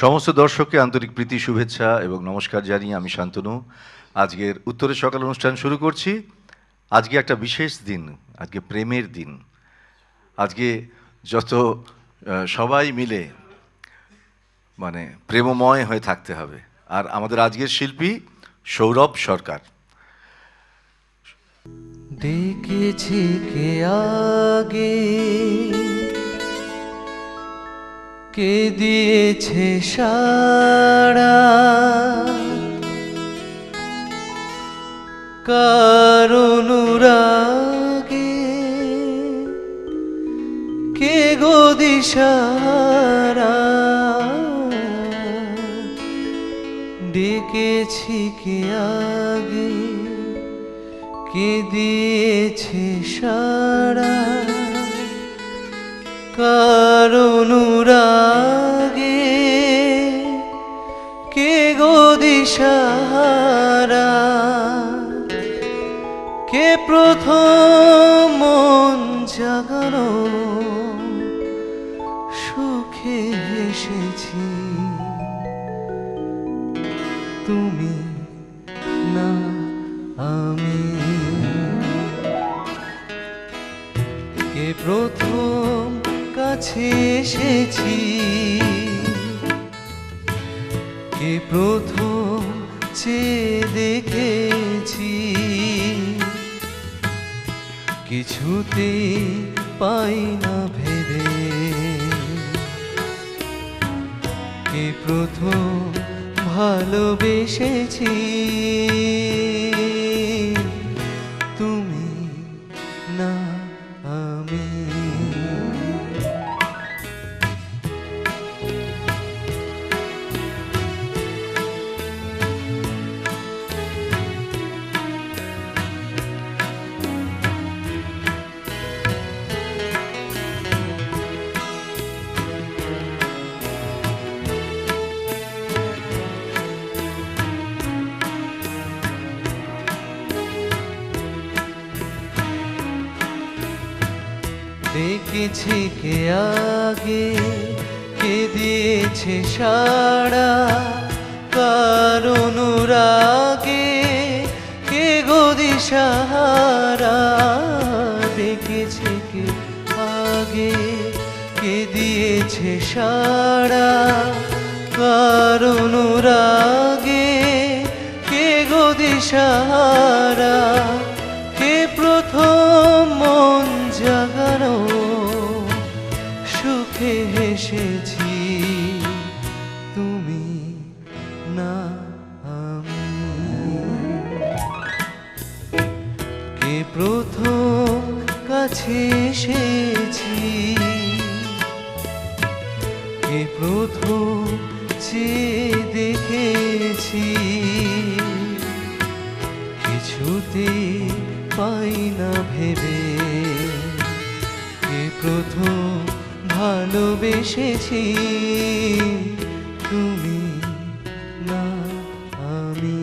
সমস্ত দর্শককে আন্তরিক প্রীতি শুভেচ্ছা এবং নমস্কার জানিয়ে আমি শান্তনু আজকের উত্তরের সকাল অনুষ্ঠান শুরু করছি। আজকে একটা বিশেষ দিন, আজকে প্রেমের দিন। আজকে যত সবাই মিলে মানে প্রেমময় হয়ে থাকতে হবে। আর আমাদের আজকের শিল্পী সৌরভ সরকার। ডেকেছি কে আগে, কে দিয়েছে সাড়া, কার অনুরাগে কে গো দিশারা, ডেকেছি কে আগে, কে দিয়েছে সাড়া, কার অনুরাগে কে গো দিশাহারা, কে প্রথম মন জাগানো সুখে হেসেছি, তুমি না আমি। কে প্রথম কাছে এসেছি, কে প্রথম চেয়ে দেখেছি, কিছুতে পাই না ভেবে, কে প্রথম ভালোবেসেছি, তুমি না আমি। ডেকেছি কে আগে, কে দিয়েছে সাড়া, কার অনুরাগে কে গো দিশাহারা, ডেকেছি কে আগে, কে দিয়েছে সাড়া, কার অনুরাগে কে গো দিশাহারা, কে প্রথম মন জাগানো সুখে হেসেছি, তুমি না আমি। কে প্রথম কাছে এসেছি, কে প্রথম চেয়ে দেখেছি, কিছুতে পাই না ভেবে, কে প্রথম ভালোবেসেছি, তুমি না আমি।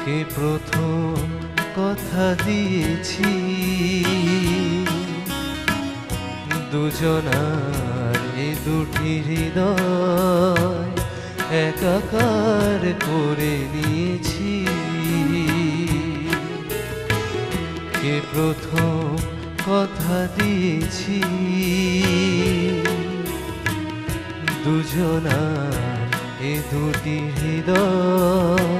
কে প্রথম কথা দিয়েছি, দুজনার এ দুটি হৃদয় একাকার করে নিয়েছি, কে প্রথম কথা দিয়েছি, দুজনার এ দুটি হৃদয়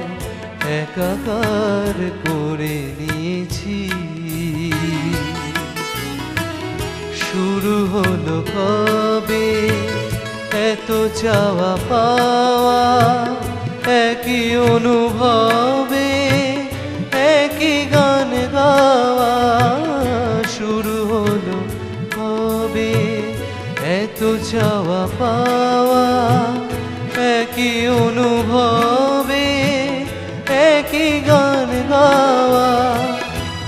একাকার করে নিয়েছি, শুরু হলো কবে এত চাওয়া পাওয়া, একই অনুভবে একই গান গাওয়া, শুরু হলো কবে এত চাওয়া পাওয়া, একই অনুভবে একই গান গাওয়া,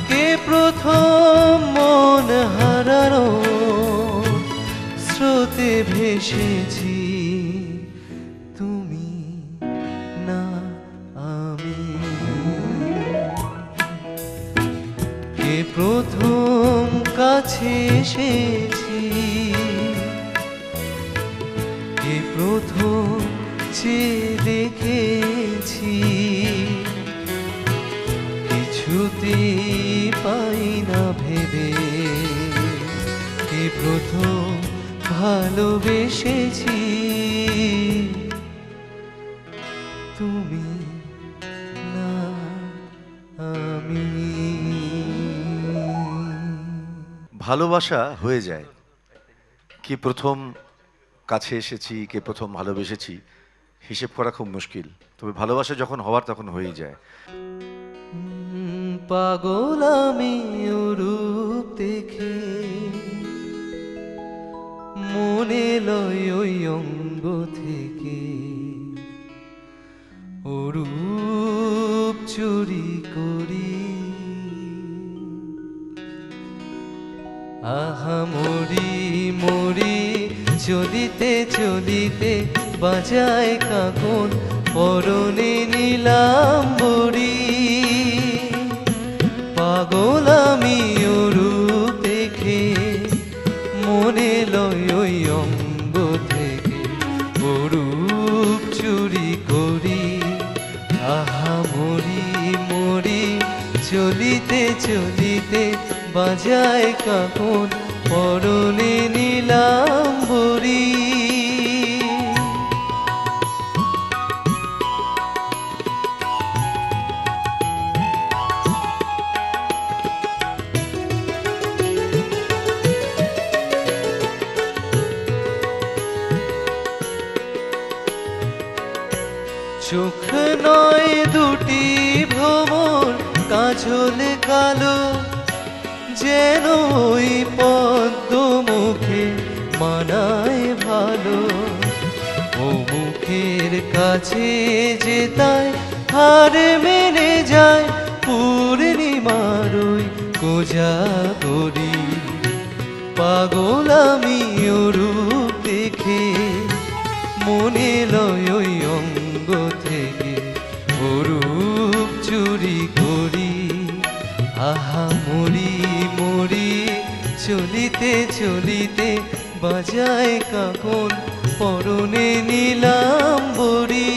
কে প্রথম বেসেছি, তুমি না আমি। কে প্রথম কাছে এসেছি, কে প্রথম চেয়ে দেখেছি, কিছুতে পাই না ভেবে, কে প্রথম ভালোবেসেছি, তুমি না আমি। ভালোবাসা হয়ে যায়, কে প্রথম কাছে এসেছি, কে প্রথম ভালোবেসেছি, হিসেব করা খুব মুশকিল। তবে ভালোবাসা যখন হওয়ার তখন হয়েই যায়। পাগল আমি ওর রূপ দেখে, মনে লয় ওই অঙ্গ থেকে, ও রূপ চুরি করি। আহা মরি মরি, চলিতে চলিতে বাজায় কাকন, পরনে নিলাম বড়ি। পাগল আমি ও রূপ দেখে, মনে লয় ওই অঙ্গ থেকে, ও রূপ চুরি করি। আহা মরি মরি, চলিতে চলিতে বাজায় কাকন, পরনে নিলাম বড়ি। চোখ নয় দুটি ভ্রমর, কাজল কালো, যেন ওই পদ্ম মুখে মানায় ভালো। ও মুখের কাছে যেতায় হার মেনে যায়, পূর্ণিমার ওই কোজাগরি। পাগল আমি ও রূপ দেখে, মনে লয় ওই অঙ্গ থেকে, ও রূপ চুরি করি। আহা মরি মরি, চলিতে চলিতে বাজায় কাকন, পরনে নিলাম বড়ি।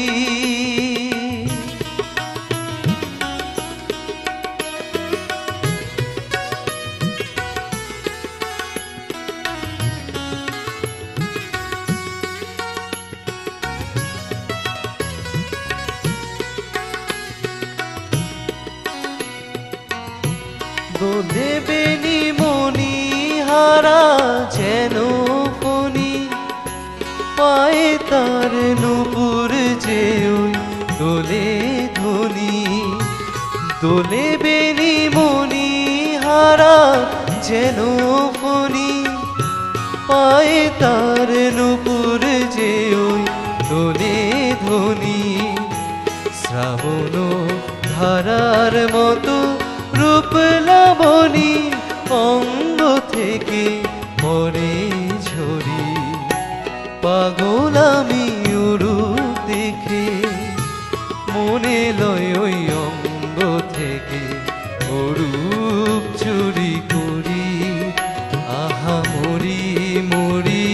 দোলে বেনি মনি হারা যেন ফণি, পায়ে তার নূপুর যে ওই দোলে ধ্বনি। দোলে বেনি মনি হারা যেন ফণি, পায়ে তার নূপুর যে ওই দোলে ধ্বনি। শ্রাবণ ধারার মতো রূপ লাবণী, অঙ্গ থেকে পরে ঝরি। পাগল আমি ও রূপ দেখে, মনে লয় ওই অঙ্গ থেকে, ও রূপ চুরি করি। আহা মরি মরি,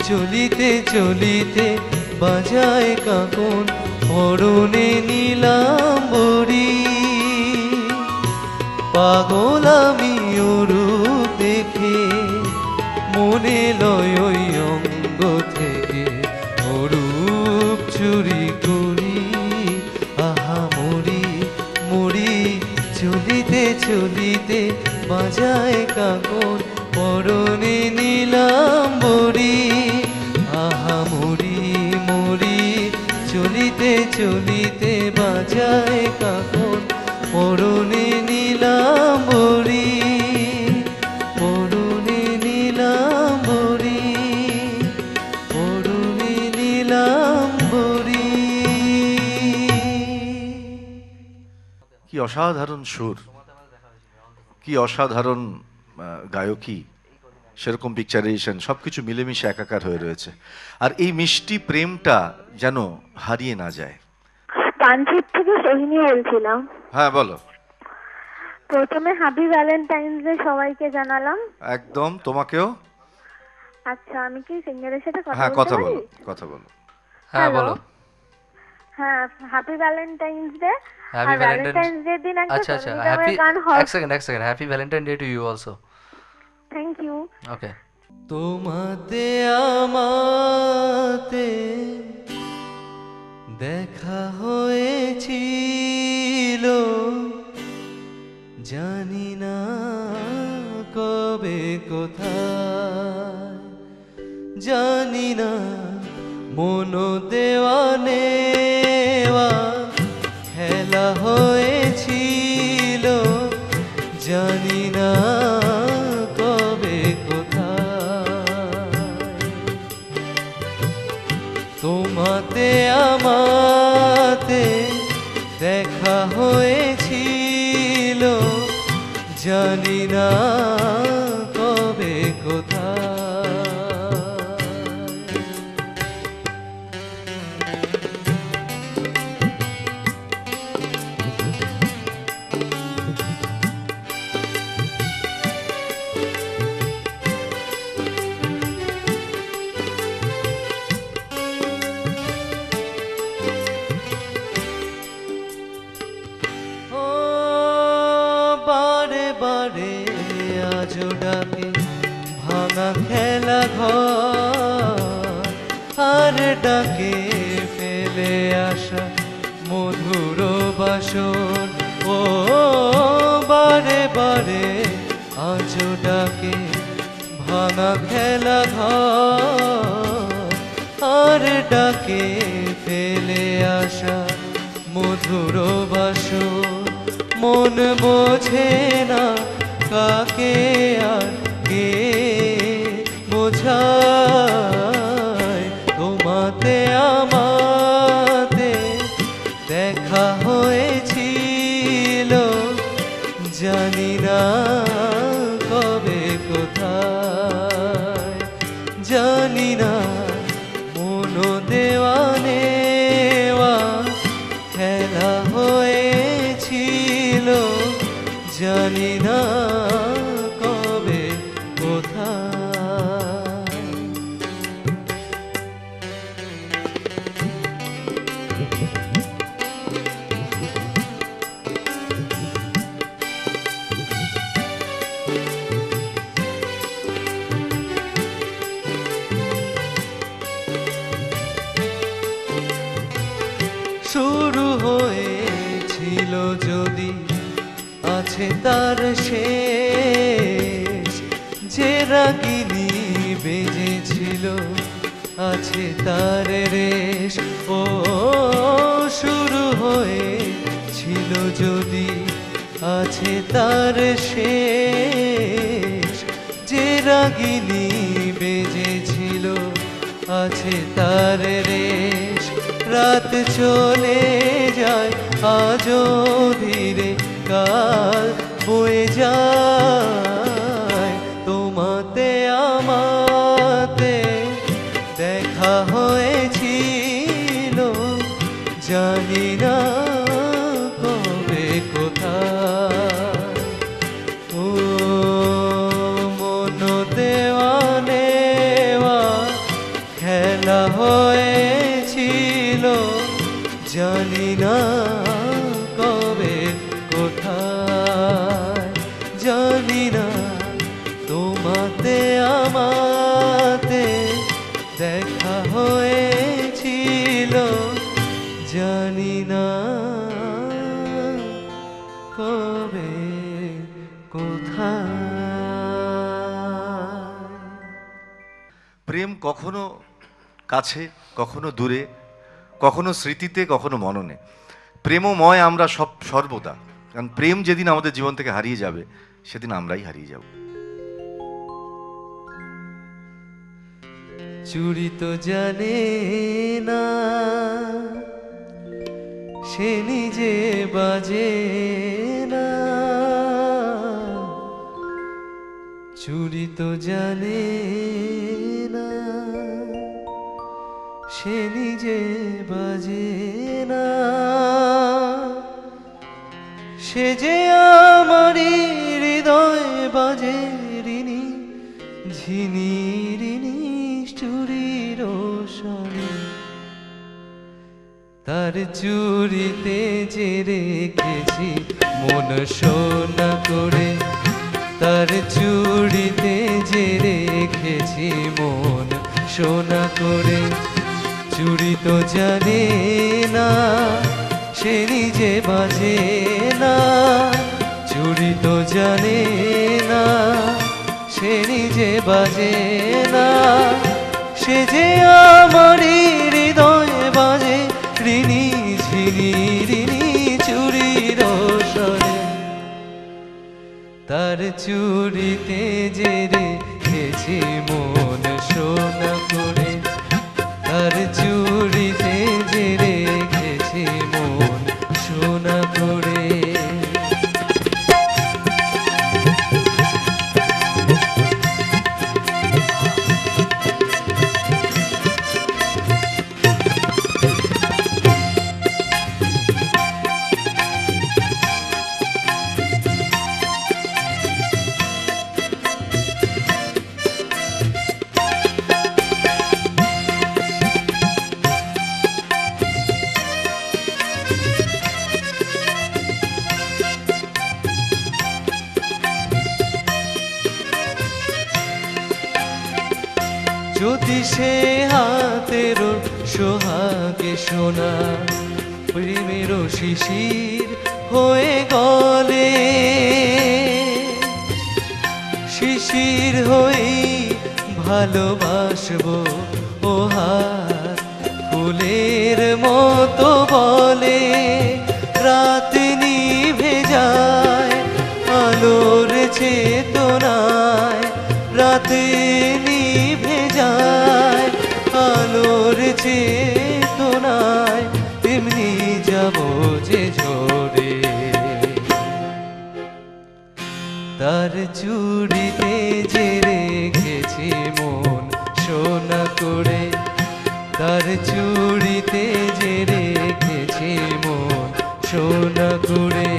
চলিতে চলিতে বাজায় কাকন, পরনে নিলাম বড়ি। পাগল আমি ও রূপ দেখে, মনে লয় ওই অঙ্গ থেকে, ও রূপ চুরি করি। আহা মরি মরি, চলিতে চলিতে বাজায় কাকন, পরনে নিলাম বড়ি। আহা মরি মরি, চলিতে চলিতে বাজায় কাকন, পরনে নিলাম বড়ি। পরনে নিলাম বড়ি, পরনে নিলাম বড়ি। কি অসাধারণ সুর, কি অসাধারণ গায়কী। সেরকম পিকচারেশন সব কিছু মিলেমিশে একাকার হয়ে রয়েছে। আর এই মিষ্টি প্রেমটা যেন হারিয়ে না যায়। পাঞ্চিত থেকে সোহিনী বলছিলাম। হ্যাঁ বলো। প্রথমে হ্যাপি ভ্যালেন্টাইন্স ডে সবাইকে জানালাম। একদম, তোমাকেও। আচ্ছা, আমি কি সিঙ্গারের সাথে কথা হ্যাঁ বলতে কথা পারি? বলো, কথা বলো। হ্যাঁ Hello? বলো। হ্যাঁ, হ্যাপি ভ্যালেন্টাইন্স ডে। হ্যাপি আর ভ্যালেন্টাইন্স। ভ্যালেন্টাইন্স ডে দিন একটা আচ্ছা আচ্ছা, সনু হ্যাপি নিগমের গান হয়। এক second, happy Valentine day to you also. Thank you. Okay. তোমাতে আমাতে দেখা হয়েছিল, জানি না কবে কোথায়, জানি না মন দেওয়া নেওয়া খেলা হয়েছিল, জানি না কবে কোথায়। তোমাতে আমাতে দেখা হয়েছিল, জানি না কবে কোথায়। ও বারে বারে আজো ডাকে ভাঙা খেলা ঘর, আর ডাকে ফেলে আসা মধুর বাসর। ও বারে বারে আজো ডাকে ভাঙা খেলা ঘর, আর ডাকে ফেলে আসা মধুর বাসর। মন বোঝে না কাকে আর কে বোঝায়, তোমাতে আমাতে দেখা হয়েছিল, জানি না কবে কোথায়, জানি না মন দেওয়া নেওয়া খেলা হয়েছিল, জানি না কবে কোথায়। শুরু হয়েছিল যদি আছে তার শেষ, যে রাগিনী বেজেছিল আছে তার রেশ। ও শুরু হয়েছিল যদি আছে তার শেষ, যে রাগিনী বেজেছিল আছে তার রেশ। রাত চলে যায় আজও ধীরে, কাল বয়ে যায়, তোমাতে আমাতে দেখা হয়েছিল, জানি না কবে কোথায়। ও মন দেওয়া নেওয়া খেলা হয়েছিল, জানি না কবে কোথায়, জানি না তোমাতে আমাতে দেখা হয়েছিল, জানি না কবে কোথায়। প্রেম কখনো কাছে, কখনো দূরে, কখনো স্মৃতিতে, কখনো মননে। প্রেমময় আমরা সর্বদা, কারণ প্রেম যেদিন আমাদের জীবন থেকে হারিয়ে যাবে সেদিন আমরাই হারিয়ে যাব। চুরি তো জানে না সে নিজে বাজে না, চুরি তো জানে না, সে নিজে বাজে না, সে যে আমারই হৃদয় বাজে রিনি ঝিনি রিনি চুরির সনে। তার চুরিতে যে রেখেছি মন সোনা করে, তার চুরিতে যে রেখেছি মন সোনা করে। চুরি তো জানে না, সে নিজে বাজে না, চুরি তো জানে না, সে নিজে বাজে না, সে যে আমারই হৃদয় বাজে রিনি ঝিনি রিনি চুরির সনে। তার চুরিতে যে রেখেছি মন সোনা করে, তার চুরিতে যে রেখেছি মন সোনা করে। যদি সে হাতের সোহাগে সোনা প্রেমের শিশির হয়ে গলে, শিশির হয়ে ভালোবাসবো ও হাত ফুলের মতো বলে। রাত নিভে যায় আলোর চেতনায়, রাতে নিভে যায় আলোর চেতনায়, তেমনি যাব যে ঝরে। তার চুরিতে যে রেখেছি মন সোনা করে, তার চুরিতে যে রেখেছি মন সোনা করে।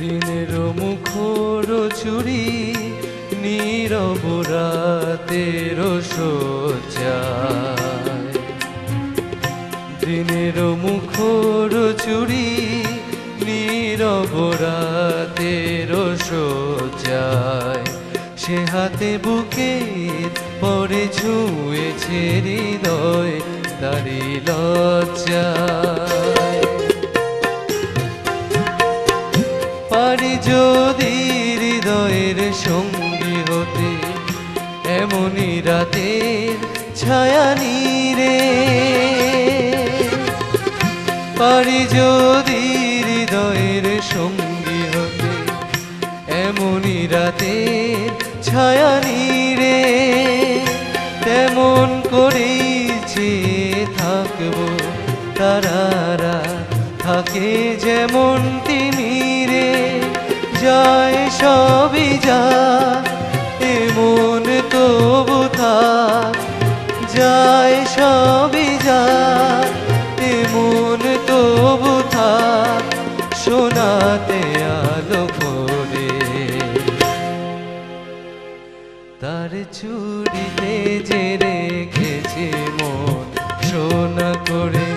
দিনের মুখর চুরি নীরব রাতের সজ্জায়, দিনের মুখর চুরি নীরব রাতের সজ্জায়। সে হাতে বুকের পরে ছুঁয়েছে হৃদয় তারি লজ্জায়। পারি যদি হৃদয়ের সঙ্গী হতে এমনই রাতের ছায়া নীরে, পারি যদি হৃদয়ের সঙ্গী হতে এমনই রাতের ছায়া নীরে, তেমন করেই চেয়ে থাকবো তারারা থাকে যেমন তিমিরে। যায় সবই যা এমন তবু থাক, যায় সবই যা এমন তবু থাক, সোনাতে আলো করে। তার চুরিতে যে রেখেছে মন সোনা করে,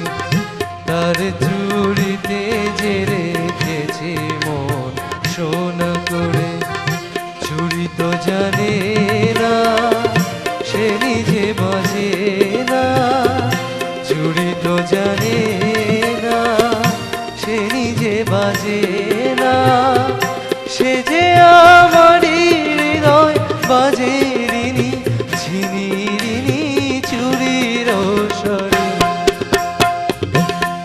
তার চুরিতে যে রেখেছে মন সোনা করে। চুরি তো তো জানে না, সে নিজে বাজে না। চুড়ি তো জানে না, সে নিজে বাজে না। সে যে আমারই হৃদয় বাজে রিনি, ঝিনি রিনি চুড়ির স্বরে।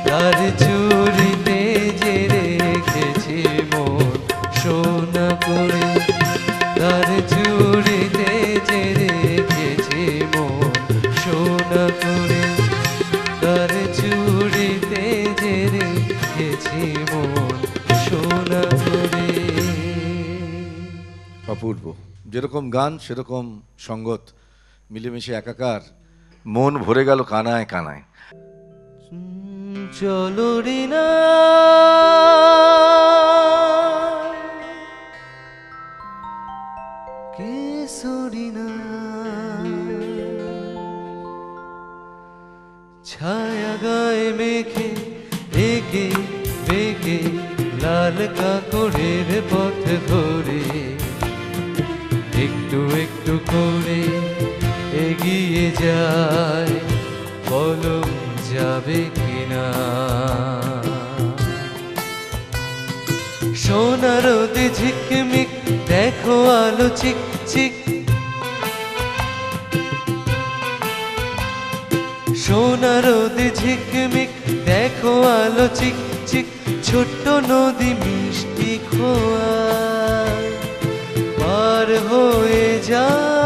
তার চুড়িতে যে রেখেছি মন সোনা করে, তার চুড়িতে যে রেখেছি মন সোনা করে, তার চুড়িতে যে রেখেছি মন সোনা করে। অপূর্ব, যেরকম গান সেরকম সঙ্গত, মিলেমিশে একাকার, মন ভরে গেল কানায় কানায়। চলো রিনা কেশরিনা, ছায়া গায়ে মেখে একে বেঁকে লাল কাকড়ের পথ ধরে একটু একটু করে এগিয়ে যায়, বলো যাবে কিনা। সোনা রোদে ঝিকমিক দেখো আলো চিক চিক, সোনা রোদে ঝিকমিক দেখো আলো চিক চিক। ছোট্ট নদী মিষ্টি খোয়া পার হয়ে যায়।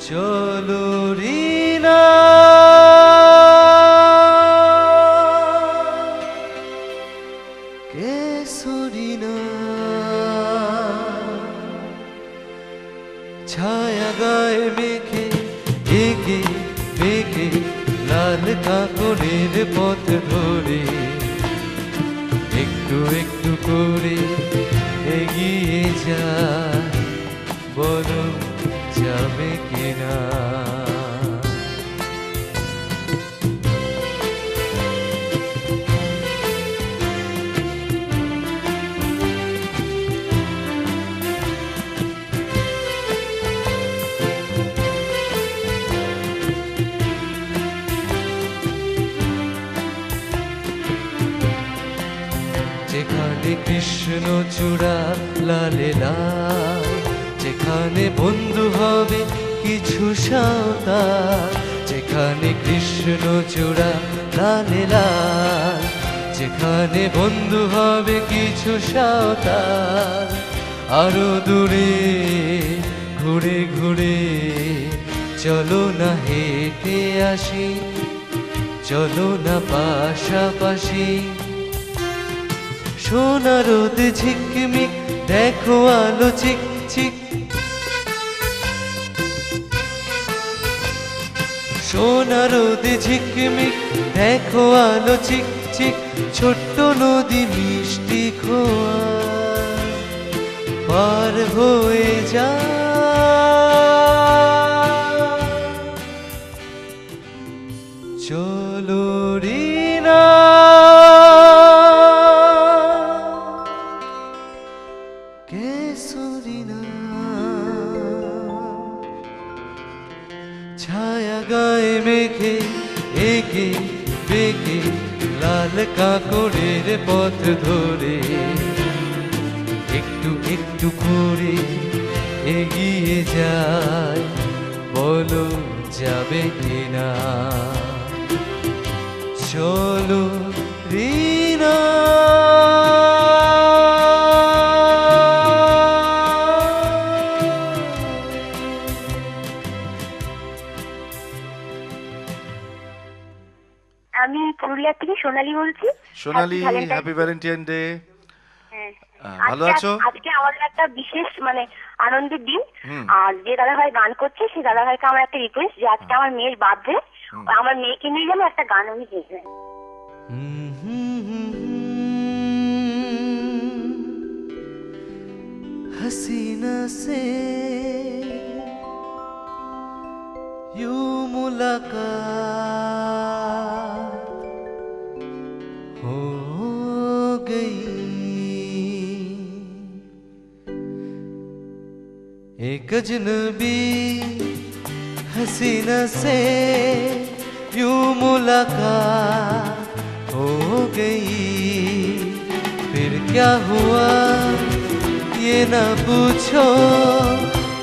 চলো রিনা কেশরিনা, ছায়া গায়ে মেখে একে বেঁকে লাল কাকড়ের পথ ধরে একটু একটু করে এগিয়ে যায়, বলো যাবে কিনা। যেখানে কৃষ্ণ চূড়া লালে লাল, যেখানে বন্ধু হবে কিছু সাঁওতাল। যেখানে কৃষ্ণ চূড়া লালে লাল, যেখানে বন্ধু হবে কিছু সাঁওতাল। আরো দূরে ঘুরে ঘুরে চলো না হেঁটে আসি, চলো না পাশাপাশি। সোনা রোদ ঝিকমিক দেখো আলো চিক চিক, সোনা রোদ ঝিকমিক দেখো আলো চিক চিক। ছোট্ট নদী মিষ্টি খোয়া পার হয়ে যায়। চলো রিনা কেশরিনা, ছায়া গায়ে মেখে একে বেঁকে লাল কাকড়ের পথ ধরে একটু একটু করে এগিয়ে যায়, বলো যাবে কিনা। চলো রিনা আমি পুরুলিয়া থেকে সোনালী বলছি। সোনালি, Happy Valentine's happy Valentine day. হ্যাঁ। ভালো আজকে- আছো? আজকে আমাদের একটা বিশেষ আনন্দের দিন। হুম। আর যে দাদা ভাই গান করছে সেই দাদা ভাইকে আমার একটা রিকোয়েস্ট, যে আজকে আমার মেয়ের বার্থডে, আমার মেয়েকে নিয়ে যেন একটা গান উনি গেয়েছেন। हसीना से यूं मुलाकात हो गई। एक अजनबी हसीना से यूं मुलाकात हो गई। फिर क्या हुआ ये ना पूछो,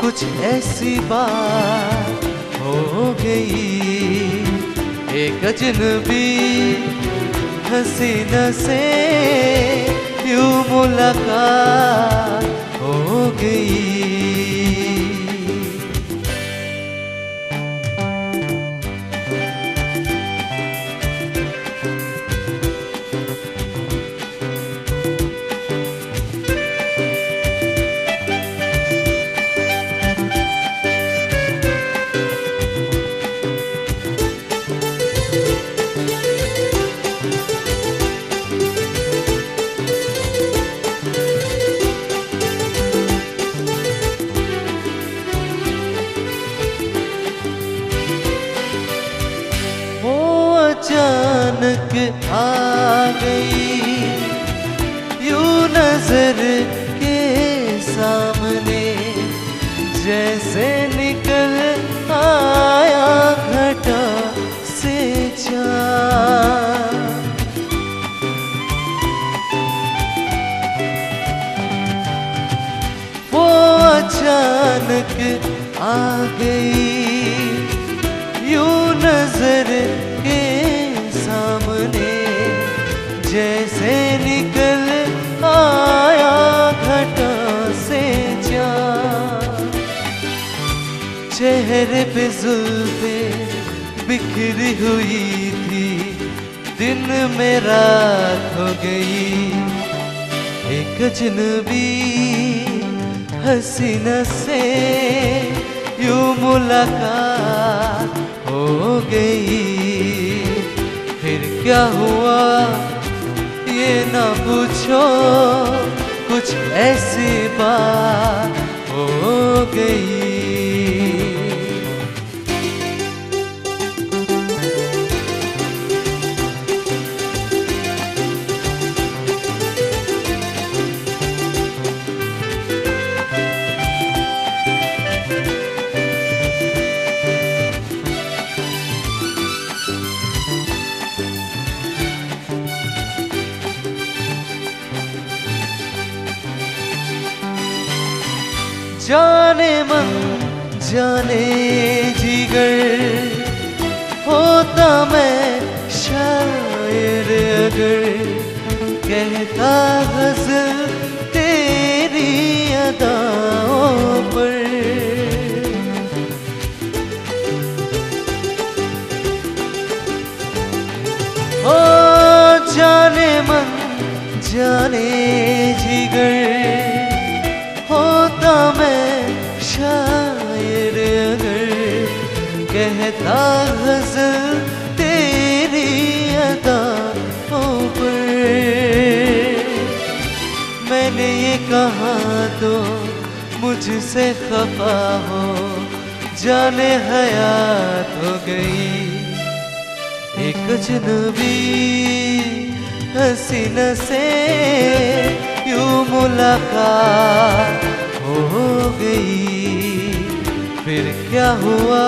कुछ ऐसी बात हो गई। एक अजनबी हसीना से यूं मुलाकात हो गई। अचानक आ गई यूं नजर के सामने, जैसे निकल आया घटा से चाँद। वो अचानक आ गई यूं नजर के सामने, जैसे निकल आया घटा से चाँद। चेहरे पे जुल्फे बिखरी हुई थी, दिन में रात हो गई। एक अजनबी हसीना से यूं मुलाकात हो गई। फिर क्या हुआ ये ना पूछो, कुछ ऐसी बात हो गई। जाने मन जाने जिगर, होता मैं शायर अगर, कहता गज़ल तेरी अदाओं पर। ओ जाने मन जाने जिगर, होता मैं शायर अगर, कहता गज़ल तेरी अदाओं पर। मैंने ये कहा तो मुझसे खफा हो, जाने हयात हो गई। एक अजनबी हसीना से यूं मुलाकात हो गई। फिर क्या हुआ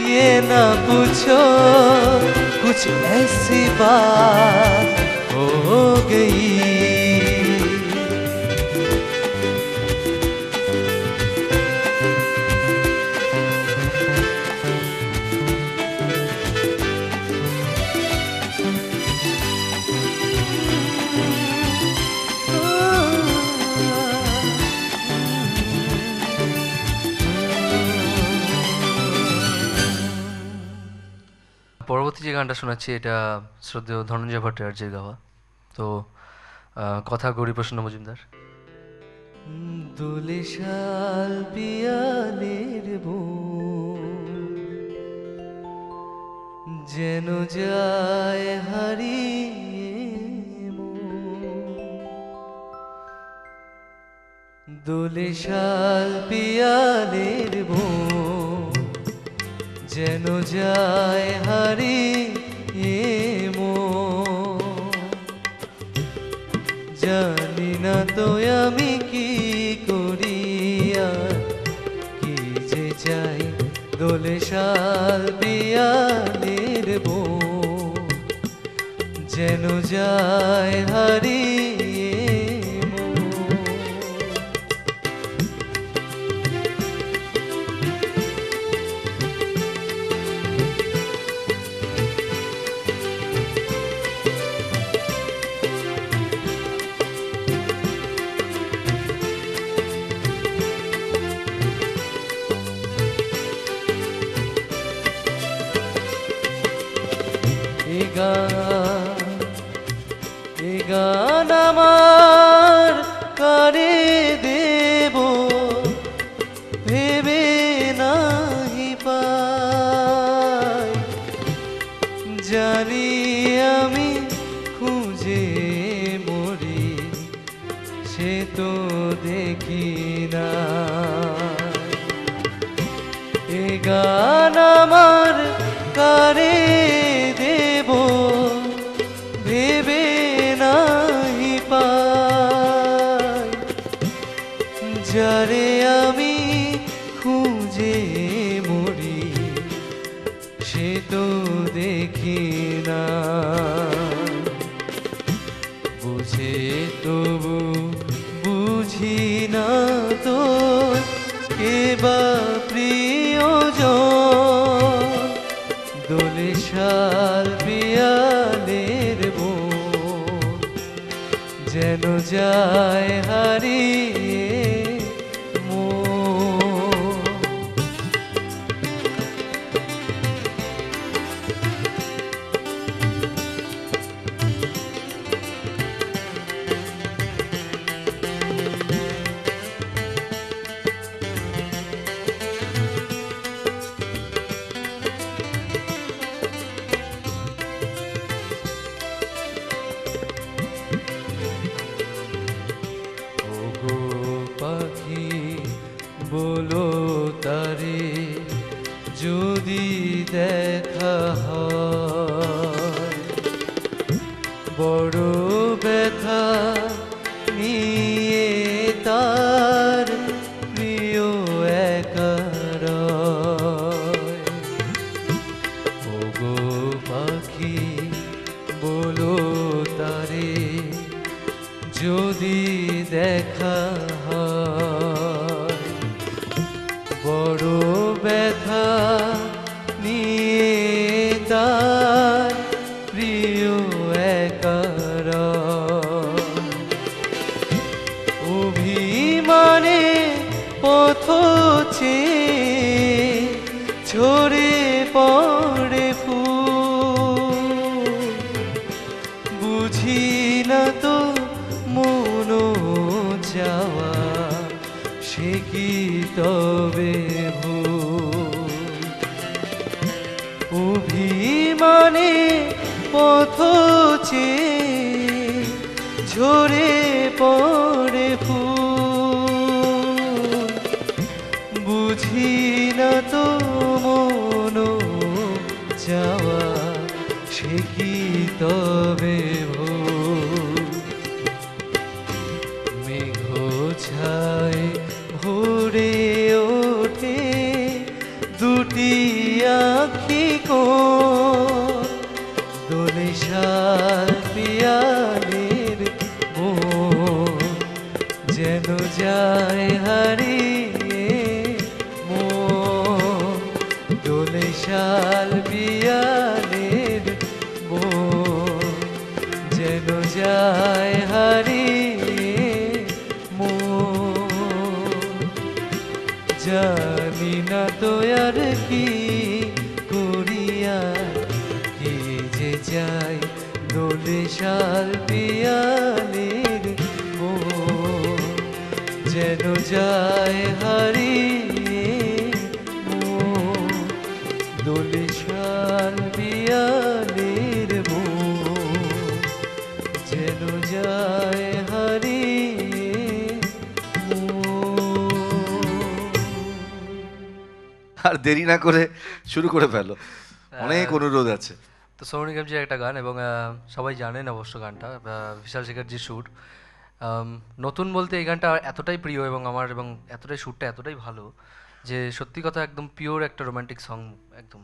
ये ना पूछो, कुछ ऐसी बात हो गई। পরবর্তী যে গানটা শোনাচ্ছি এটা শ্রদ্ধেয় ধনঞ্জয় ভট্টাচার্যের গাওয়া। তো কথা গৌরীপ্রসন্ন মজুমদার। দোলে শাল পিয়ালের যেন যায় হারিয়ে দোলে শাল পিয়ালের যেন যায় হারিয়ে জানি না তো আমি কি করি আর কি যে চাই দোলে শাল পিয়ালের বন যেন যায় হারিয়ে মন। এ গান আমার কারে দেব ভেবে নাহি পাই জানি আমি খুঁজে মরি সে তো দেখি না এ গান আমার কারে দেব ভেবে নাহি পাই যারে আমি খুঁজে মরি সে তো দেখি না বুঝে তবু বুঝি না তো কে বা প্রিয়জন দোলে শাল পিয়ালের বন যেন যায় হারিয়ে মন। ওগো পাখি বলো তারে যদি দেখা হয় বড় ব্যথা নিয়ে তার প্রিয় একা রয়। ওগো পাখি বলো তারে যদি দেখা হয় বড় ব্যথা নিয়ে তার প্রিয় একা রয়। অভিমানে পথ চেয়ে ঝরে পড়ে ফুল বুঝি না তো মন যাওয়া সে কি তবে ভুল অভিমানে পথ চেয়ে ঝরে পড়ে ফুল বুঝি না তো মন যাওয়া সে কি তবে ভুল মেঘ ছায় ভোরে ওঠে দুটি আখি কোণ দোলে শাল পিয়ালের বন যেন যায় হারিয়ে মন দোলে শাল পিয়ালের বন যেন যায় হারিয়ে মন জানি না তো আর কি করিয়া কি যে যাই দোলে শাল পিয়ালের বন যেন যায় হারিয়ে মন দোলে শাল পিয়ালের বন যেন যায় হারিয়ে মন। আর দেরি না করে শুরু করে ফেলো, অনেক অনুরোধ আছে। তো সোনু নিগমজির একটা গান এবং সবাই জানেন অবশ্য গানটা বিশাল শেখরজির সুর নতুন বলতে এই গানটা এতটাই প্রিয় এবং আমার এবং এতটাই সুরটা এতটাই ভালো যে সত্যি কথা একদম পিওর একটা রোমান্টিক সং একদম।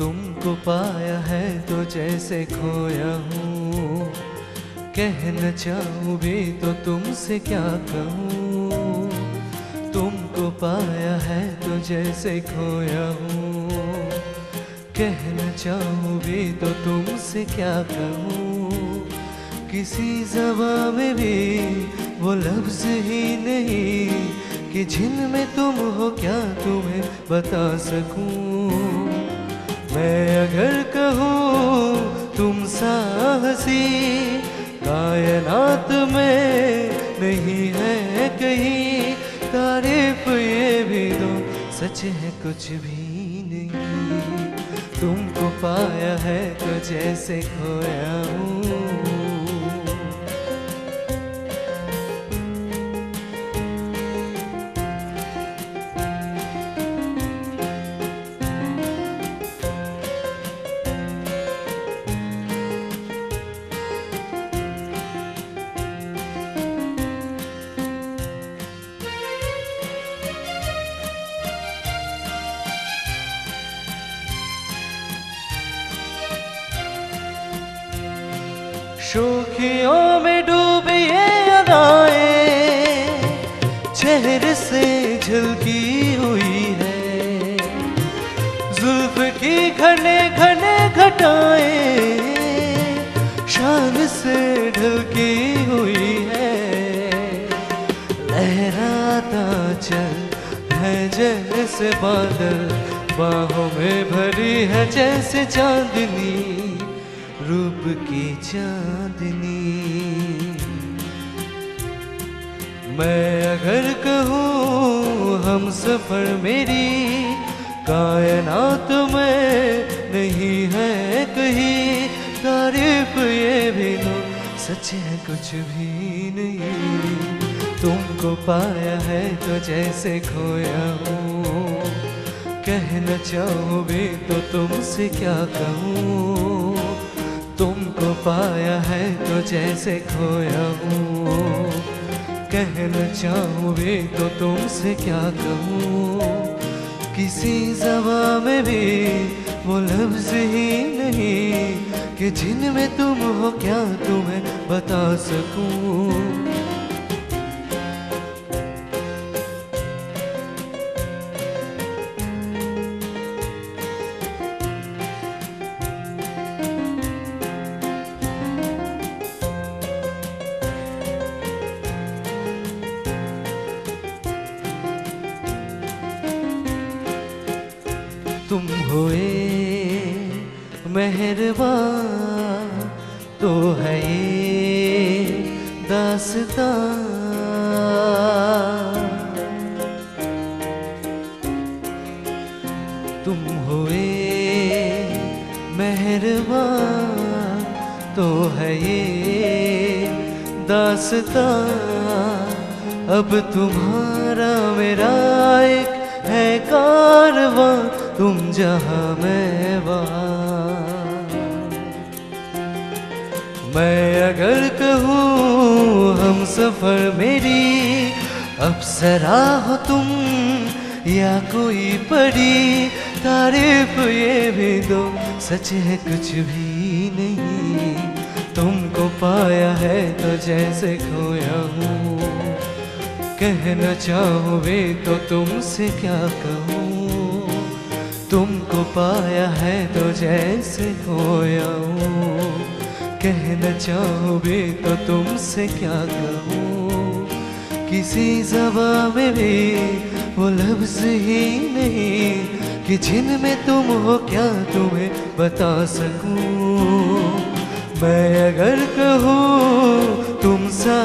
तुमको पाया है तो जैसे खोया हूँ, कह न चाहूँ भी तो तुमसे क्या कहूँ। तुमको पाया है तो जैसे खोया हूँ, कह न चाहूँ भी तो तुमसे क्या कहूँ। किसी ज़बान में भी वो लफ्ज़ ही नहीं कि जिनमें तुम हो क्या तुम्हें बता सकूँ। मैं अगर कहूँ तुम सा हंसी कायनात में नहीं है कहीं, तारीफ ये भी दो सच है कुछ भी नहीं। तुमको पाया है तो जैसे खोया हूँ। शोखियों में डूबी ये अदाएं चेहरे से झलकी हुई है, जुल्फ की घने घने घटाएं शान से ढलकी हुई है। लहराता चल है जैसे बादल, बाहों में भरी है जैसे चांदनी, रूप की चांदनी। मैं अगर कहूँ हम सफर मेरी कायनात में नहीं है कहीं, तारीफ ये भी लो सच है कुछ भी नहीं। तुमको पाया है तो जैसे खोया हूँ, कहना चाहूँ भी तो तुमसे क्या कहूँ। तुमको पाया है तो जैसे खोया हूँ, कहना चाहूँ भी तो तुमसे क्या कहूँ। किसी ज़बान में भी वो लफ्ज़ ही नहीं कि जिनमें तुम हो क्या तुम्हें बता सकूँ। तुम हुए मेहरबान तो है ये दास्तां। तुम हुए मेहरबान तो है ये दास्तां। अब तुम्हारा मेरा एक है कारवां, तुम जहाँ मैं वहाँ। मैं अगर कहूँ हम सफर मेरी अप्सरा हो तुम या कोई परी, तारीफ ये भी दो सच है कुछ भी नहीं। तुमको पाया है तो जैसे खोया हूँ, कहना चाहूँ भी तो तुमसे क्या कहूँ। तुमको पाया है तो जैसे खोया हूँ, कहना चाहूँ भी तो तुमसे क्या कहूँ। किसी ज़बान में भी वो लफ्ज़ ही नहीं कि जिनमें तुम हो क्या तुम्हें बता सकूँ। मैं अगर कहूँ तुम सा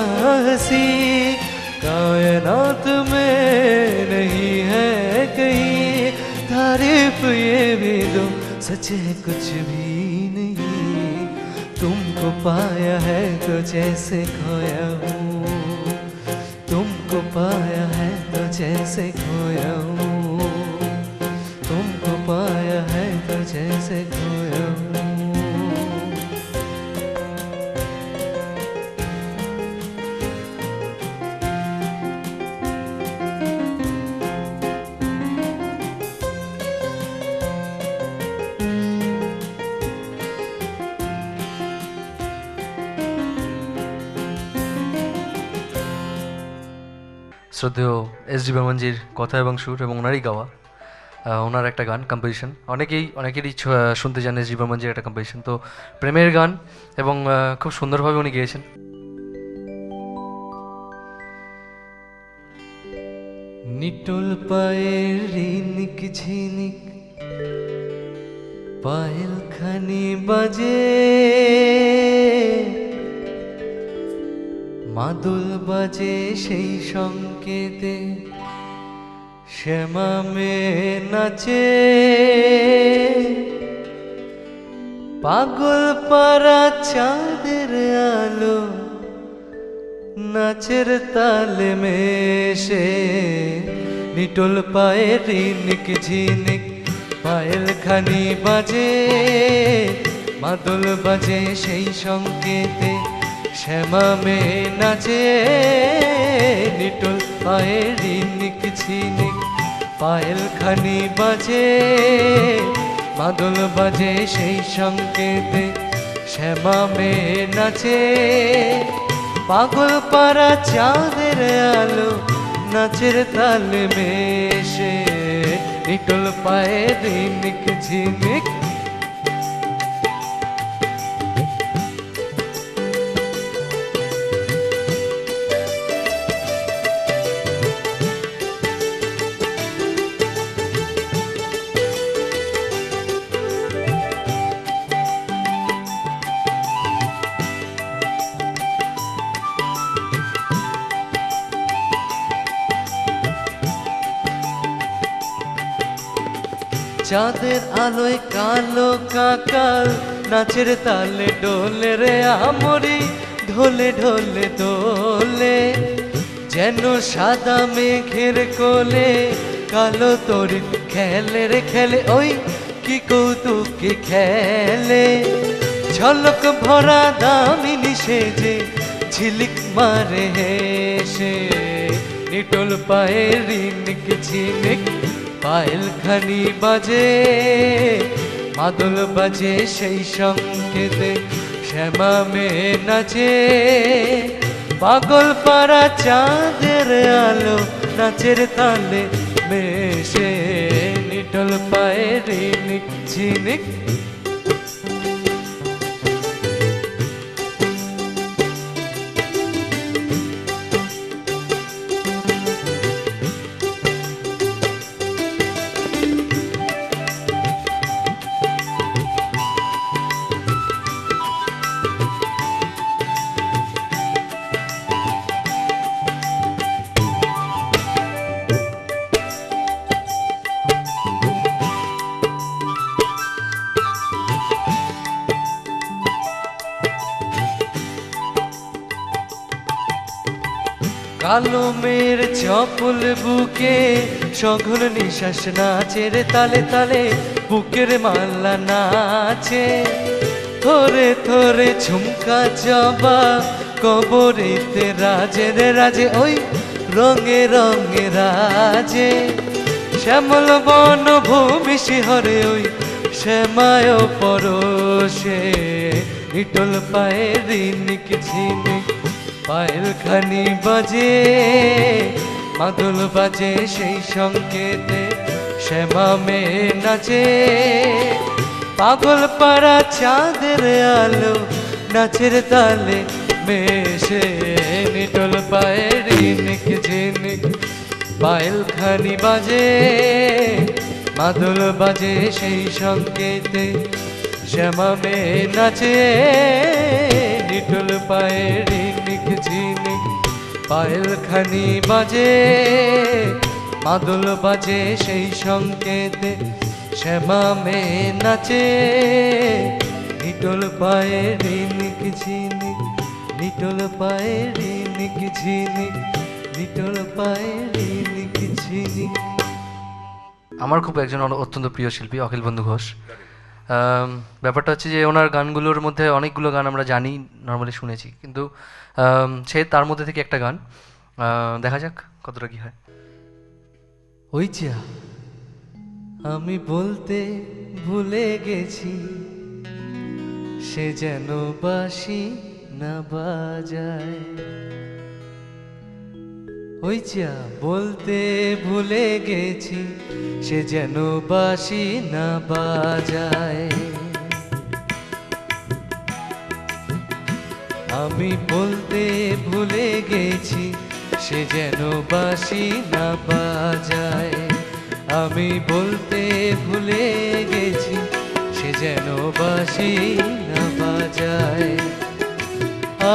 हंसी कायनात में नहीं है कहीं, तारीफ ये भी दो सच है कुछ भी नहीं, तुमको पाया है तो जैसे खोया हूँ, तुमको पाया है तो जैसे खोया हूँ, तुमको पाया है तो जैसे खोया हूँ। শ্রদ্ধেয় এস ডি বর্মনজির কথা এবং সুর এবং ওনারই গাওয়া ওনার একটা গান কম্পোজিশন, অনেকেরই শুনতে চান এস ডি বর্মনজির একটা কম্পোজিশন, তো প্রেমের গান এবং খুব সুন্দরভাবে উনি গেয়েছেন। নিটোল পায়ের রিনিক ঝিনিক পায়েল খানি বাজে, মাদুল বাজে সেই সংকেতে শ্যামা মেয়ে নাচে, পাগল পাড়া চাঁদের আলো নাচের তালে মেশে, নিটোল পায়ের রিনিক ঝিনিক পায়েল খানি বাজে, মাদল বাজে সেই সংকেতে শ্যামা মেয়ে নাচে, নিটোল পায়ের রিনিক ঝিনিক পায়েল খানি বাজে, মাদল বাজে সেই সংকেতে শ্যামা মেয়ে নাচে, পাগল পাড়া চাঁদের আলো নাচের তালে মেশে, নিটোল পায়ের রিনিক ঝিনিক। চাঁদের আলোয় কালো কাকাল নাচের তালে ডোলে রে আমরি, ঢোলে ঢোলে দোলে যেন সাদা মেঘের কোলে, কালো তরি খেলে রে খেলে ওই কি কৌতুকে খেলে, ঝলক ভরা দামিনী সেজে ঝিলিক মারে হেসে, নিটোল পায়ের রিনিক ঝিনিক পায়েল খানি বাজে, মাদল বাজে সেই সংকেতে শ্যামা মেয়ে নাচে, পাগল পাড়া চাঁদের আলো নাচের তালে মেশে, নিটোল পায়ের রিনিক ঝিনিক। কালো মেয়ের চপল বুকে সঘন নিঃশ্বাস নাচের তালে তালে, বুকের মাল্লা নাচে, থরে থরে ঝুমকা জবা কবরেতে রাজের রাজে, ওই রঙে রঙে রাজে, শ্যামল বন ভূমি শিহরে ওই শ্যামায় পরশে, নিটোল পায়ের রিনিক ঝিনিক পায়েল খানি বাজে, মাদল বাজে সেই সংকেতে শ্যামা মেয়ে নাচে, পাগল পাড়া চাঁদের আলো নাচের তালে মেশে, নিটোল পায়ের রিনিক ঝিনিক পায়েল খানি বাজে, মাদল বাজে সেই সংকেতে শ্যামা মেয়ে নাচে নিটোল পায়ে রিনিক ঝিনিক পায়েল খানি বাজে মাদল বাজে সেই সংকেতে শ্যামা মেয়ে নাচে নিটোল পায়ে রিনিক ঝিনিক নিটোল পায়ে রিনিক ঝিনিক নিটোল পায়ে রিনিক ঝিনিক। আমার খুব একজন অত্যন্ত প্রিয় শিল্পী অখিল বন্ধু ঘোষ। ব্যাপারটা হচ্ছে যে ওনার গানগুলোর মধ্যে অনেকগুলো গান আমরা জানি, নর্মালি শুনেছি, কিন্তু সে তার মধ্যে থেকে একটা গান দেখা যাক কতটা কি হয়। ওই যা আমি বলতে ভুলে গেছি সে যেন বাঁশি না বাজায়। ওই যা বলতে ভুলে গেছি সে যেন বাঁশি না বাজায়। আমি বলতে ভুলে গেছি সে যেন বাঁশি না বাজায়। আমি বলতে ভুলে গেছি সে যেন বাঁশি না বাজায়।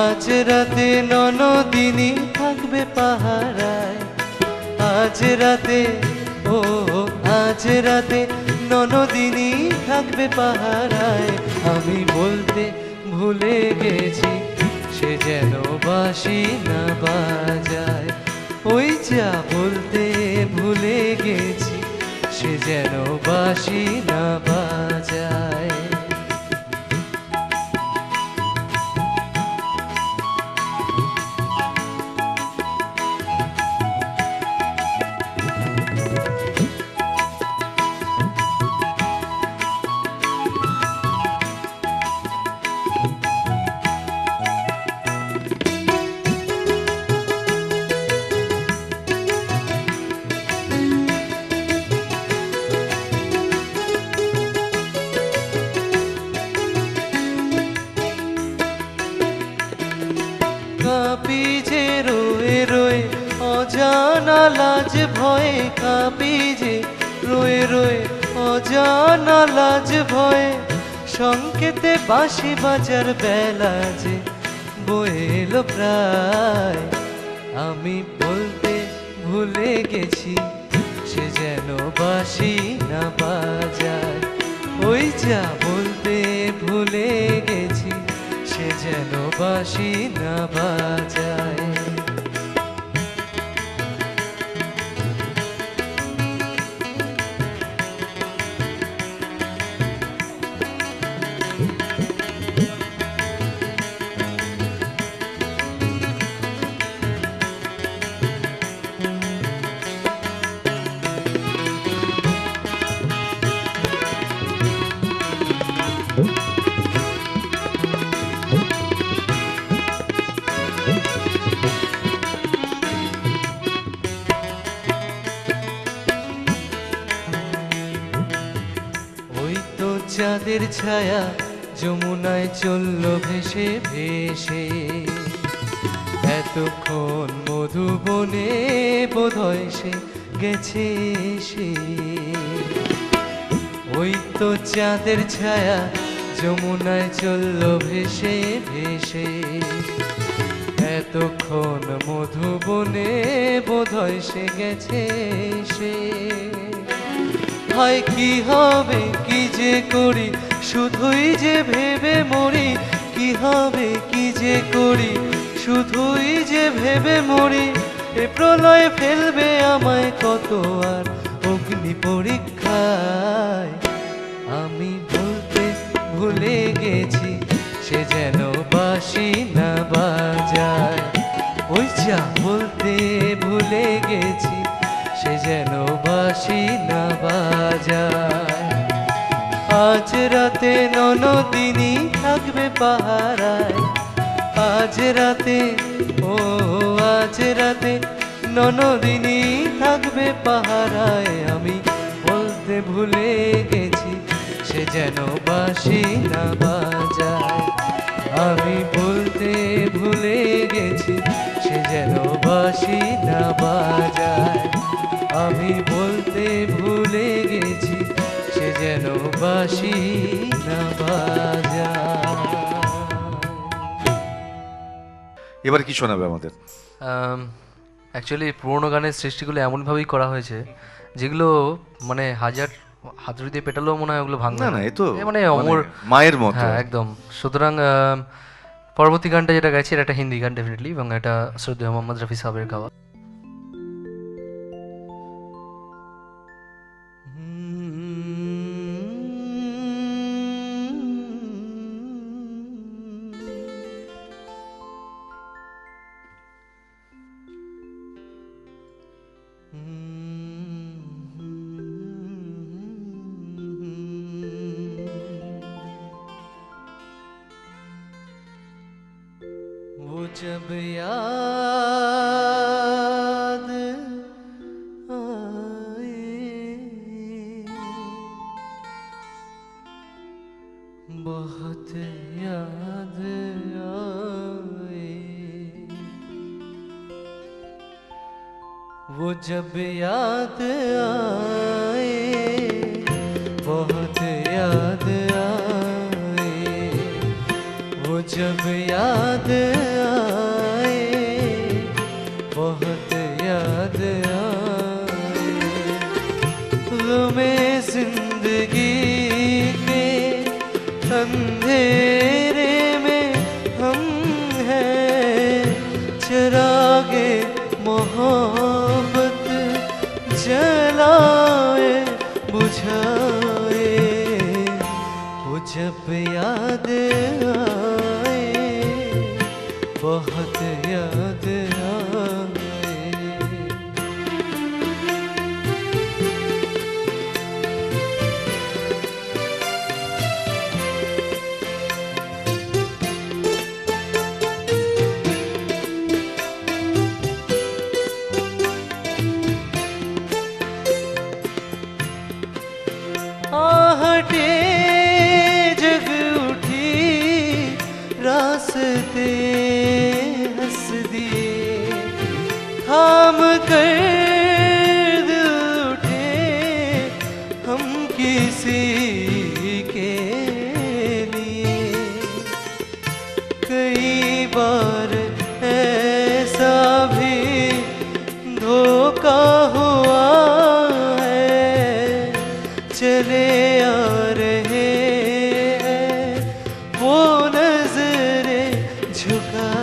আজ রাতে ননদিনী থাকবে পাহারায়। আজ রাতে ও আজ রাতে ননদিনী থাকবে পাহারায়। আমি বলতে ভুলে গেছি সে যেন বাঁশি না বাজায়। ওই যা বলতে ভুলে গেছি সে যেন বাঁশি না বাজায়। কাঁপি যে রয়ে রয়ে অজানা লাজ ভয়ে। কাঁপি যে রয়ে রয়ে অজানা লাজ ভয়ে। সংকেতে বাঁশি বাজার বেলা যে বয়ে এলো প্রায়। আমি বলতে ভুলে গেছি সে যেন বাঁশি না বাজায়। ওই যা বলতে ভুলে গেছি সে যেন বাঁশি না বাজায়। ওই তো চাঁদের ছায়া যমুনায় চলল ভেসে ভেসে। এতক্ষণ মধুবনে বোধহয় সে গেছে সে। ওই তো চাঁদের ছায়া যমুনায় চলল ভেসে ভেসে। এতক্ষণ মধুবনে বোধহয় সে গেছে সে। হয় কি হবে কি যে করি শুধুই যে ভেবে মরি। কি হবে কি যে করি শুধুই যে ভেবে মরি। এ প্রলয় ফেলবে আমায় কত আর অগ্নি পরীক্ষায়। আমি বলতে ভুলে গেছি সে যেন বাঁশি না বাজায়। ওই যা বলতে ভুলে গেছি সে যেন বাঁশি না বাজায়। আজ রাতে ননদিনী থাকবে পাহারায়। আজ রাতে ও আজ রাতে ননদিনী থাকবে পাহারায়। আমি বলতে ভুলে গেছি সে যেন বাঁশি না বাজায়। আমি বলতে ভুলে গেছি সে যেন বাঁশি না বাজায়। আমি বলতে ভুলে গেছি সে যেন বাঁশি না বাজায়। এবার কি শোনাবে আমাদের? অ্যাকচুয়ালি পুরোনো গানের সৃষ্টিগুলো এমনভাবেই করা হয়েছে যেগুলো মানে হাজার হাতুড়ি দিয়ে পেটালেও মনে হয় ওগুলো ভাঙবে না না, এ তো মানে অমর মায়ের মতো। হ্যাঁ একদম। সুতরাং পরবর্তী গানটা যেটা গাইছি এটা একটা হিন্দি গান ডেফিনেটলি, এবং এটা শ্রদ্ধেয় মোহাম্মদ রফি সাহেবের গাওয়া। वो जब याद आए, बहुत याद आए, वो जब याद आए, बहुत याद आए, वो जब याद आए, बहुत याद आए, ग़मे ज़िंदगी के अंधेरे में हम हैं, चिरागे मोहब्बत जलाए बुझाए, वो जब याद आए, बहुत याद आए। आहटे जग उठी, रास्ते हंस दिए, थाम कर दिल उठे हम किसी के लिए। कई बार ऐसा भी धोखा हुआ है, चले आ रहे हैं वो नजरें झुका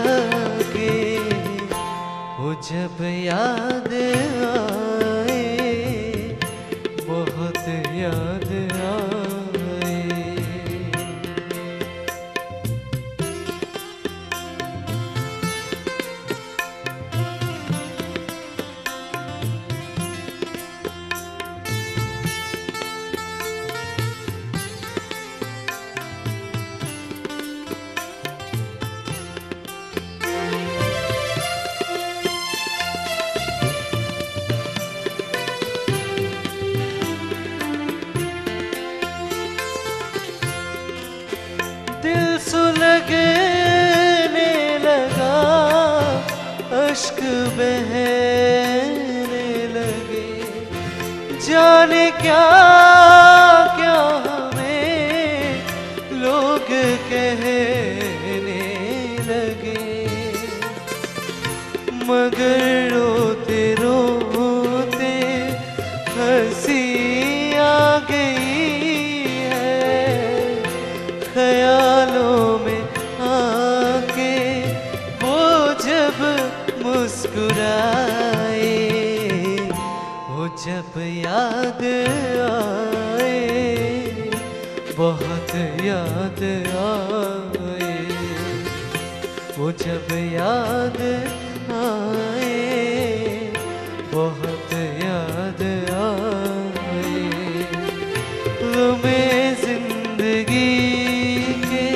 के, वो जब याद आए, बहुत याद आए। दिल सुलगने लगा, अश्क बहने लगे, जाने क्या क्या हमें लोग कहने लगे, मगर रोते रोते हंसी आ गई है, ख्यालों में आके वो जब मुस्कुराए, वो जब याद आए, बहुत याद आए, वो जब याद आए, बहुत याद आए, ग़मे ज़िंदगी के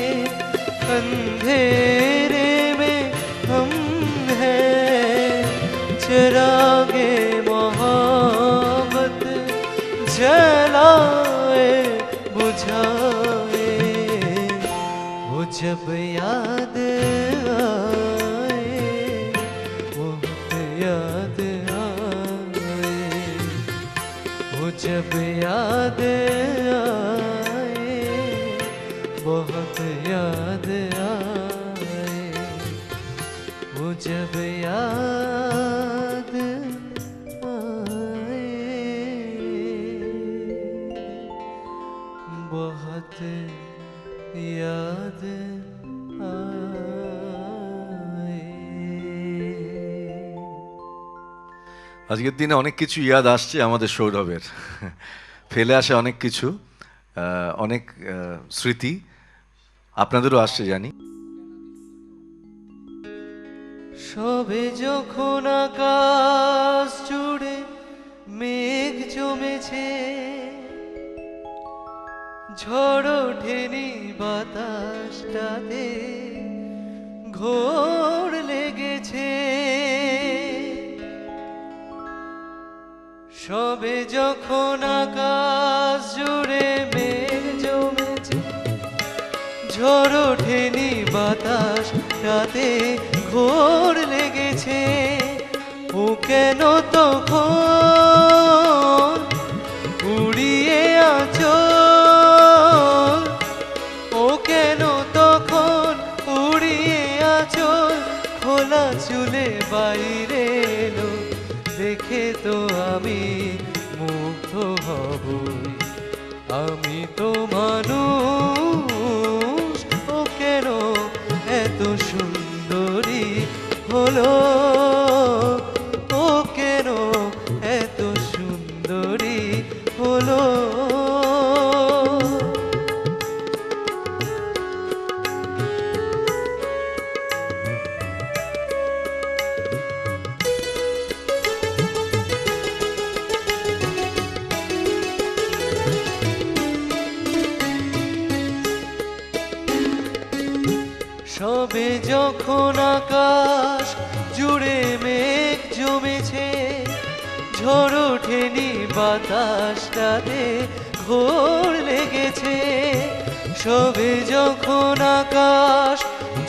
अंधेरे में हम हैं, चिरागे मोहब्बत जलाए बुझाए, वो जब याद आए, बहुत याद आए, वो जब याद आए बहुत याद आए वो जब याद आए बहुत याद आए। আজকের দিনে অনেক কিছু ইয়াদ আসছে আমাদের সৌরভের, ফেলে আসে অনেক কিছু, অনেক স্মৃতি আপনাদেরও আসছে জানি। সবে যখন আকাশ জুড়ে মেঘ জমেছে, ঝড় ওঠেনি বাতাসটাতে ঘোর লেগেছে। সবে যখন আকাশ জুড়ে মেঘ জমেছে, ঝড় ওঠেনি বাতাসটাতে ঘোর লেগেছে। ও কেন তখন উড়িয়ে আঁচল, ও কেন তখন উড়িয়ে আঁচল খোলা চুলে বাইরে এলো, দেখে তো আমি মুগ্ধ হবই, আমি তো মানুষ। ও কেন এত সুন্দরী হলো, ও কেন এত সুন্দরী হলো। সবে যখন আকাশ জুড়ে মেঘ জমেছে, ঝড় ওঠেনি বাতাসটাতে ঘোর লেগেছে। সবে যখন আকাশ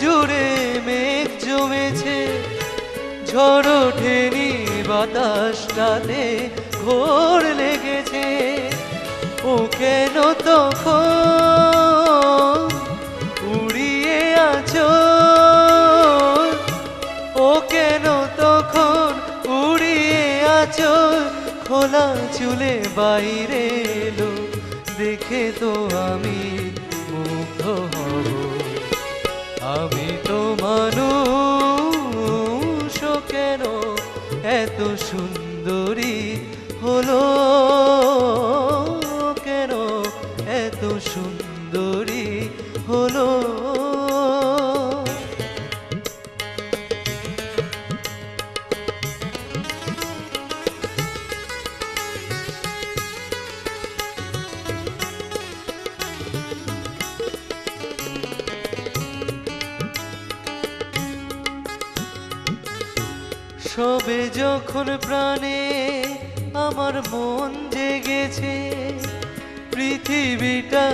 জুড়ে মেঘ জমেছে, ঝড় ওঠেনি বাতাসটাতে ঘোর লেগেছে। ও কেন তখন উড়িয়ে আঁচল, ও কেন তখন উড়িয়ে আঁচল খোলা চুলে বাইরে এলো, দেখে তো আমি মুগ্ধ হব, আমি তো মানুষ। ও কেন এত সুন্দরী হলো, কেন এত সুন্দরী হলো। সবে যখন প্রাণে আমার মন জেগেছে, পৃথিবীটা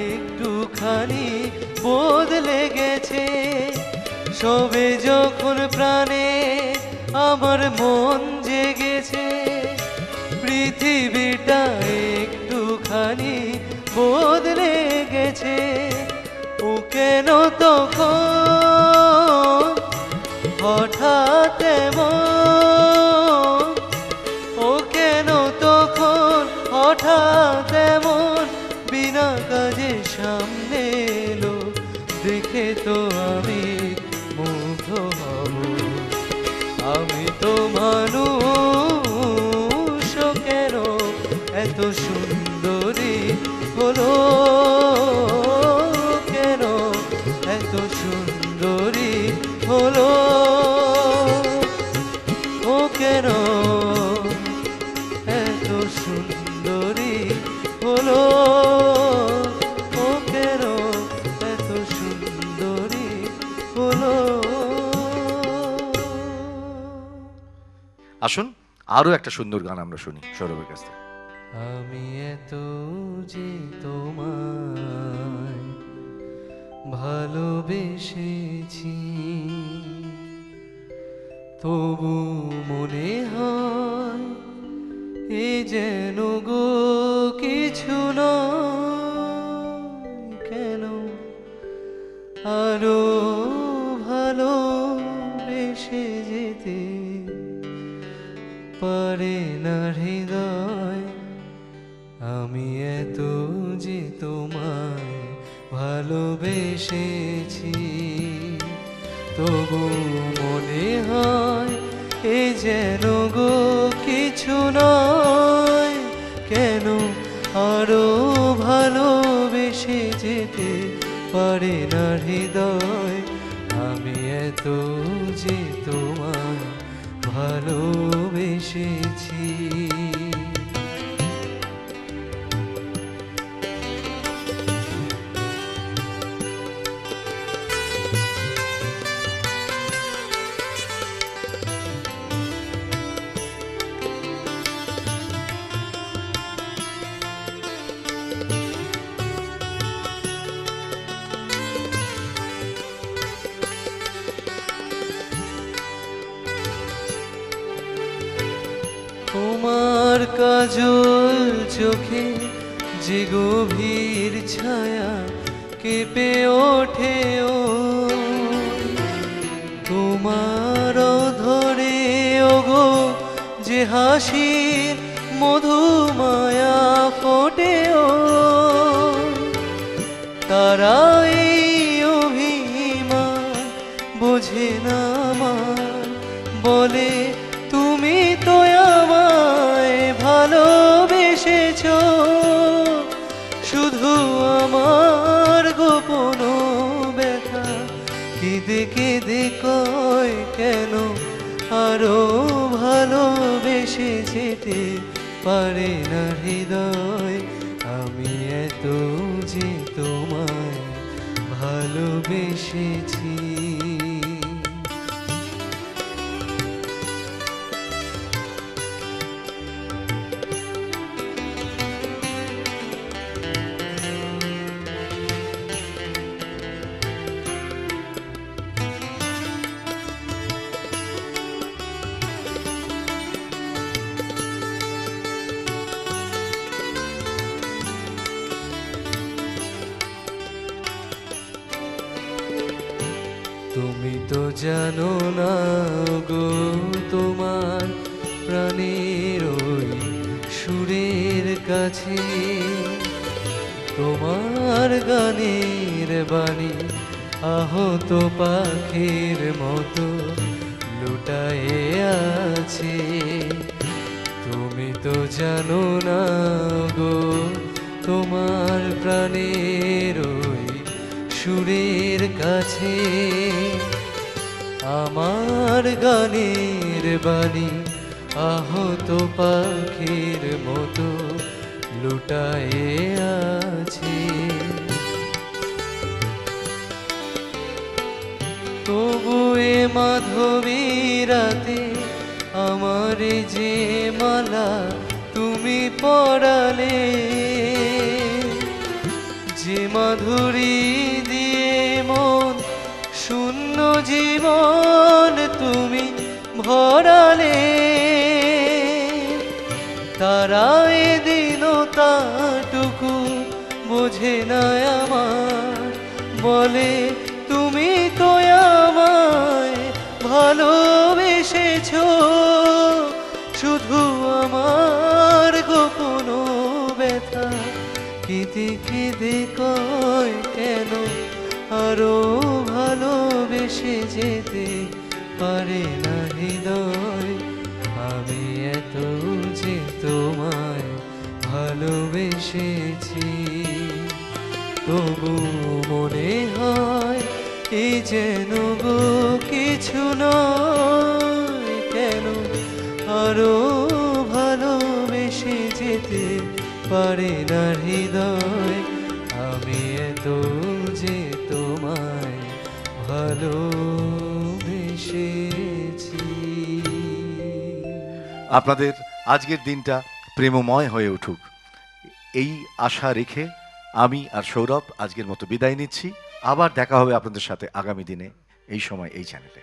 একটুখানি বদলে গেছে। সবে যখন প্রাণে আমার মন জেগেছে, পৃথিবীটা একটুখানি বদলে গেছে। ও কেন তখন হঠাৎ এমন, ও কেন তখন হঠাৎ এমন বিনা কাজে সামনে এলো, দেখে তো আমি মুগ্ধ হব, আমি তো মানুষ। ও কেন এত সুন্দরী হলো, কেন এত সুন্দরী হলো। ও কেন এত সুন্দরী হলো, ও কেন এত সুন্দরী হলো। আসুন আরও একটা সুন্দর গান আমরা শুনি সৌরভের কাছ থেকে। আমি এত যে তোমায় ভালোবেসেছি, তবু মনে হয় এ যেন গো আরো ভালোবেসে যেতে পারে না হৃদয়। আমি এত যে তোমায় ভালোবেসেছি, তবু মনে হয় এ যেন গো কিছু নয়। কেন আরো ভালোবেসে যেতে পারে না হৃদয়। আমি এত যে তোমায় ভালোবেসেছি। তোমার কাজল চোখে যে গভীর ছায়া কেঁপে ওঠে ও, তোমার ধরে ওগো যে হাসির মধুমায়া ফোটে ও, তারা এই অভিমান বোঝে না আমার, বলে তুমি তো আমায় ভালোবেসেছ। শুধু আমার গোপন ব্যথা কেঁদে কেঁদে কয়, কেন আরো ভালোবেসে যেতে পারে না হৃদয়। আমি এত যে তোমায় ভালোবেসেছি। তুমি তো জানো না গো, তোমার প্রাণের ওই সুরের কাছে তোমার গানের বাণী আহত পাখির মতো লুটায়ে আছে। তুমি তো জানো না গো, তোমার প্রাণের ওই সুরের কাছে আমার গানের বাণী আহত পাখির মতো লুটায়ে আছে। তবু এ মাধবী রাতে আমার যে মালা তুমি পরালে, যে মাধুরী দিয়ে মন শূন্য জীবন তুমি ভরালে, তারা এদিন তাটুকু বোঝে না আমার, বলে তুমি তো আমায় ভালোবেসেছ। শুধু আমার গোপন ব্যথা কেঁদে কেঁদে কয়, কেন আরো ভালোবেসে যেতে পারে না হৃদয়। আমি এত যে তোমায় ভালোবেসেছি, তবু মনে হয় এই যেন গো কিছু নয়। কেন আরো ভালোবেসে যেতে পারে না হৃদয়। আমি এত যে তোমায় ভালোবেসেছি। আপনাদের আজকের দিনটা প্রেমময় হয়ে উঠুক, এই আশা রেখে আমি আর সৌরভ আজকের মতো বিদায় নিচ্ছি। আবার দেখা হবে আপনাদের সাথে আগামী দিনে এই সময় এই চ্যানেলে।